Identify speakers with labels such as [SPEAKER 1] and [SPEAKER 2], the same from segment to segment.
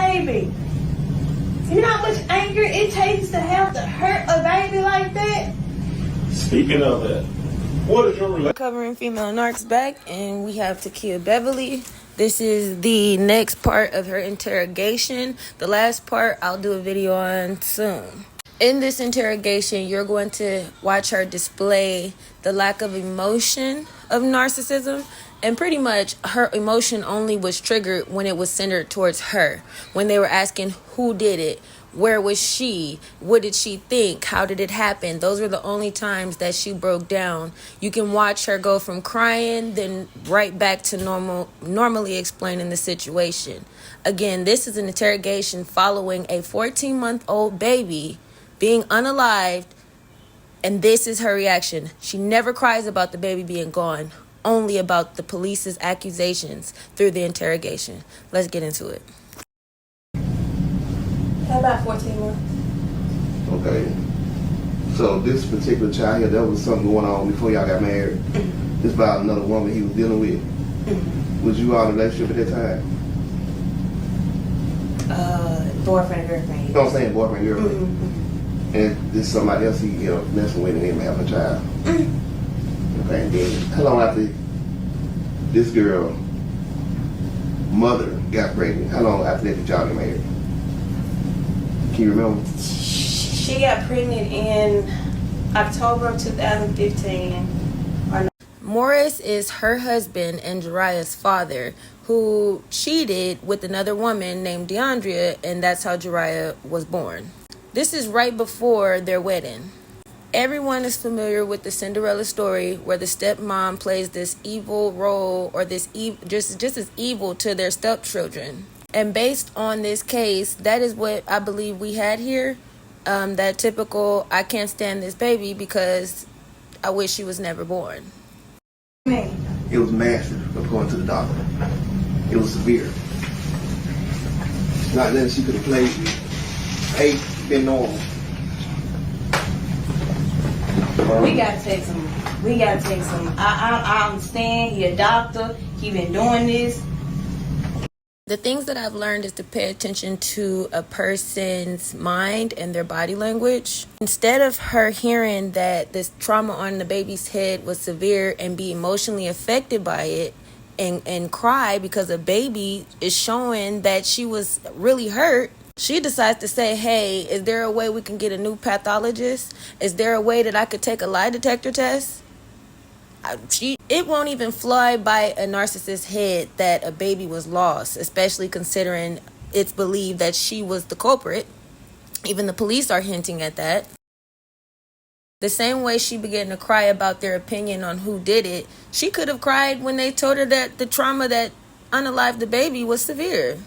[SPEAKER 1] baby. You know how much anger it takes to have to hurt a baby like that?
[SPEAKER 2] Speaking of that, what is your relationship?
[SPEAKER 3] Covering female narcs back, and we have Tkia Beverly. This is the next part of her interrogation. The last part I'll do a video on soon. In this interrogation, you're going to watch her display the lack of emotion of narcissism, and pretty much her emotion only was triggered when it was centered towards her. When they were asking who did it, where was she, what did she think, how did it happen? Those were the only times that she broke down. You can watch her go from crying, then right back to normally explaining the situation. Again, this is an interrogation following a 14-month-old baby being unalived, and this is her reaction. She never cries about the baby being gone, only about the police's accusations through the interrogation. Let's get into it.
[SPEAKER 1] About 14 months.
[SPEAKER 4] Okay. So this particular child here, there was something going on before y'all got married. This about another woman he was dealing with. Was you all in a relationship at that time?
[SPEAKER 1] Boyfriend, girlfriend.
[SPEAKER 4] You know what I'm saying? Boyfriend, girlfriend. And this somebody else he messing with and him having a child. Okay, and then how long after this girl mother got pregnant, how long after that did y'all get married? Can you remember?
[SPEAKER 1] She got pregnant in October of 2015.
[SPEAKER 3] Morris is her husband and Jariah's father, who cheated with another woman named DeAndrea, and that's how Jariah was born. This is right before their wedding. Everyone is familiar with the Cinderella story, where the stepmom plays this evil role, or this just as evil to their stepchildren. And based on this case, that is what I believe we had here. That typical, I can't stand this baby because I wish she was never born.
[SPEAKER 4] It was massive, according to the doctor. It was severe. Not that she could have played with. 8 been normal.
[SPEAKER 1] We gotta take some. I understand. He a doctor. He been doing this.
[SPEAKER 3] The things that I've learned is to pay attention to a person's mind and their body language. Instead of her hearing that this trauma on the baby's head was severe and be emotionally affected by it and cry because a baby is showing that she was really hurt, she decides to say, hey, is there a way we can get a new pathologist? Is there a way that I could take a lie detector test? It won't even fly by a narcissist's head that a baby was lost, especially considering it's believed that she was the culprit. Even the police are hinting at that. The same way she began to cry about their opinion on who did it, she could have cried when they told her that the trauma that unalived the baby was severe.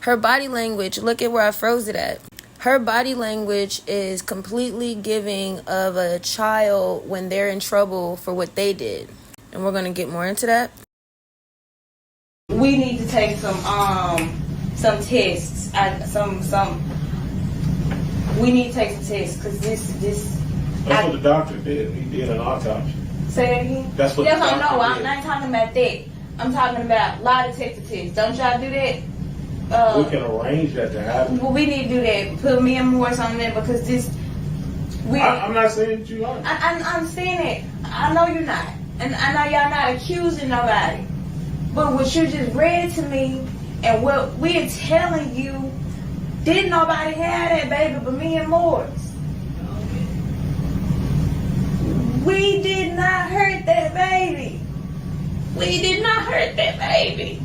[SPEAKER 3] Her body language, look at where I froze it at. Her body language is completely giving of a child when they're in trouble for what they did. And we're going to get more into that.
[SPEAKER 1] We need to take some tests. We need to take some tests because this.
[SPEAKER 2] That's what the doctor did. He did an autopsy.
[SPEAKER 1] Say that again?
[SPEAKER 2] That's what the doctor did.
[SPEAKER 1] I'm not talking about that. I'm talking about lie detector tests. Don't y'all do that?
[SPEAKER 2] We can arrange that to happen.
[SPEAKER 1] Well, we need to do that. Put me and Morris on there because this.
[SPEAKER 2] I'm not saying that you are.
[SPEAKER 1] I'm saying it. I know you're not, and I know y'all not accusing nobody. But what you just read to me, and what we're telling you, didn't nobody have that baby but me and Morris. We did not hurt that baby. We did not hurt that baby.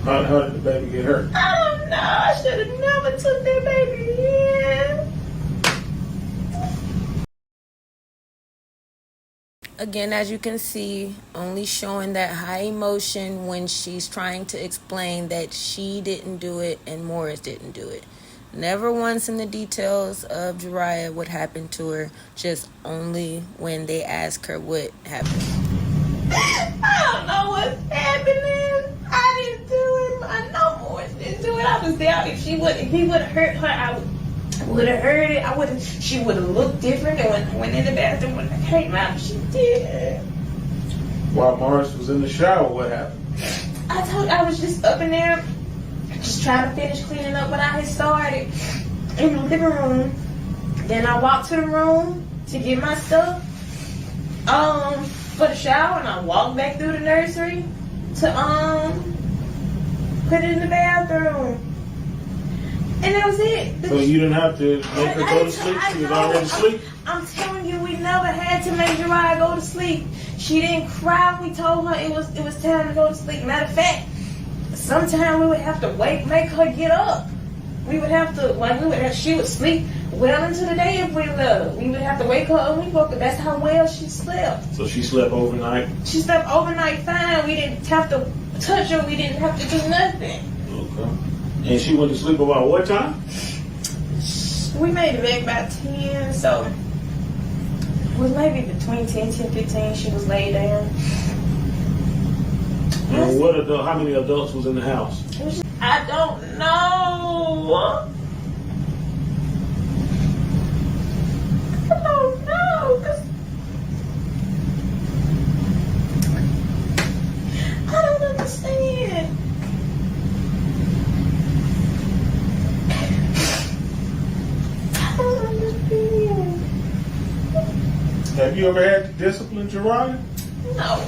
[SPEAKER 2] How did the baby get hurt?
[SPEAKER 1] I don't know. I should have never took that baby in.
[SPEAKER 3] Again, as you can see, only showing that high emotion when she's trying to explain that she didn't do it and Morris didn't do it. Never once in the details of Jariah what happened to her, just only when they ask her what happened.
[SPEAKER 1] I don't know what's happening. I didn't do it. I know Morris didn't do it. I was there. If he would have hurt her, I would have heard it. She would have looked different. And when I went in the bathroom, when I came out, she did.
[SPEAKER 2] While Morris was in the shower, what happened?
[SPEAKER 1] I was just up in there, just trying to finish cleaning up what I had started in the living room. Then I walked to the room to get my stuff for the shower, and I walked back through the nursery to put it in the bathroom. And that was it.
[SPEAKER 2] So you didn't have to make her go to sleep? She was already asleep?
[SPEAKER 1] I'm telling you, we never had to make Jariah go to sleep. She didn't cry. We told her it was time to go to sleep. Matter of fact, sometimes we would have to make her get up. We would have to, she would sleep well into the day if we let her. We would have to wake her up and we woke her. That's how well she slept.
[SPEAKER 2] So she slept overnight?
[SPEAKER 1] She slept overnight fine. We didn't have to touch her. We didn't have to do nothing.
[SPEAKER 2] Okay. And she went to sleep about what time?
[SPEAKER 1] We made it back about 10, so it was maybe between 10:15 she was laid down.
[SPEAKER 2] And how many adults was in the house?
[SPEAKER 1] I don't know. I don't know. I don't understand. I don't understand.
[SPEAKER 2] Have you ever had to discipline Jariah?
[SPEAKER 1] No.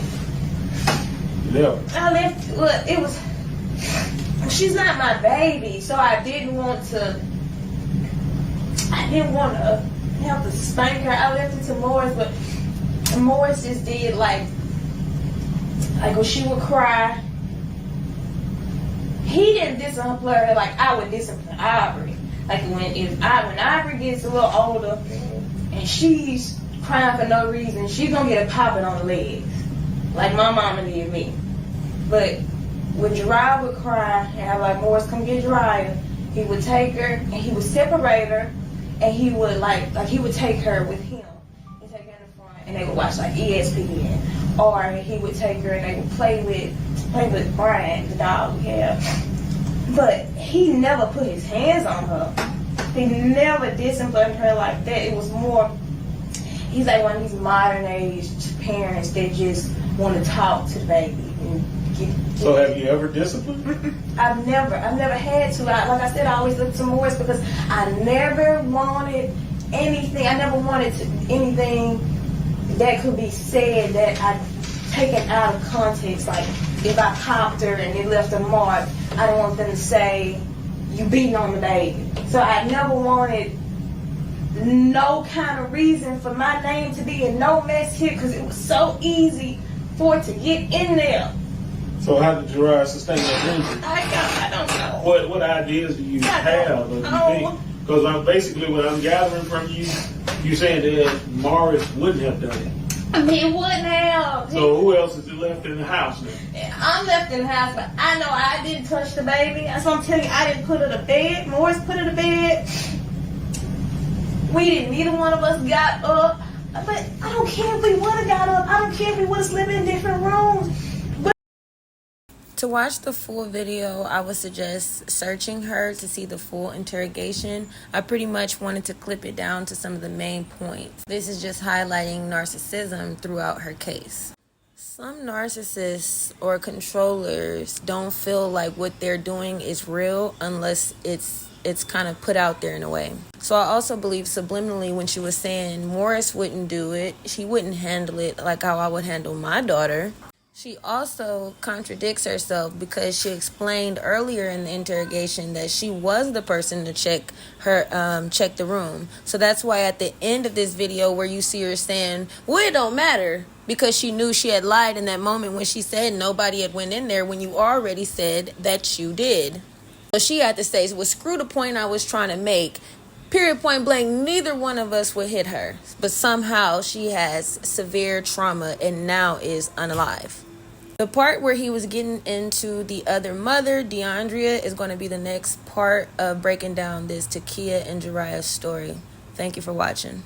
[SPEAKER 2] Never.
[SPEAKER 1] I left. Look, it was. She's not my baby, so I didn't want to have to spank her. I left it to Morris, but Morris just did like when she would cry. He didn't discipline her like I would discipline Aubrey. Like when Aubrey gets a little older and she's crying for no reason, she's gonna get a popping on the legs, like my mama did me. But when Jariah would cry and have like Morris come get Jariah, he would take her and he would separate her, and he would he would take her with him. He'd take her in the front and they would watch like ESPN, or he would take her and they would play with Brian, the dog we have. But he never put his hands on her. He never disciplined her like that. It was more, he's like one of these modern age parents that just want to talk to the baby.
[SPEAKER 2] So have you ever disciplined?
[SPEAKER 1] I've never had to. Like I said, I always look to Morris because I never wanted anything. I never wanted anything that could be said that I taken out of context. Like if I popped her and it left a mark, I didn't want them to say you beating on the baby. So I never wanted no kind of reason for my name to be in no mess here because it was so easy for it to get in there.
[SPEAKER 2] So how did Jariah sustain that injury?
[SPEAKER 1] I don't know.
[SPEAKER 2] What ideas do you have? Because basically what I'm gathering from you, you're saying that Morris wouldn't have done it.
[SPEAKER 1] He wouldn't have.
[SPEAKER 2] So who else is left in the house now?
[SPEAKER 1] I'm left in the house, but I know I didn't touch the baby. That's what I'm telling you. I didn't put her to bed. Morris put her to bed. We didn't. Neither one of us got up. But I don't care if we would have got up. I don't care if we would have slept in different rooms.
[SPEAKER 3] To watch the full video, I would suggest searching her to see the full interrogation. I pretty much wanted to clip it down to some of the main points. This is just highlighting narcissism throughout her case. Some narcissists or controllers don't feel like what they're doing is real unless it's kind of put out there in a way. So I also believe subliminally when she was saying Morris wouldn't do it, she wouldn't handle it like how I would handle my daughter. She also contradicts herself because she explained earlier in the interrogation that she was the person to check the room. So that's why at the end of this video where you see her saying, well, it don't matter, because she knew she had lied in that moment when she said nobody had went in there when you already said that you did. So she had to say, well, screw the point I was trying to make. Period, point blank, neither one of us would hit her. But somehow she has severe trauma and now is unalive. The part where he was getting into the other mother, DeAndrea, is going to be the next part of breaking down this Tkia and Jariah's story. Thank you for watching.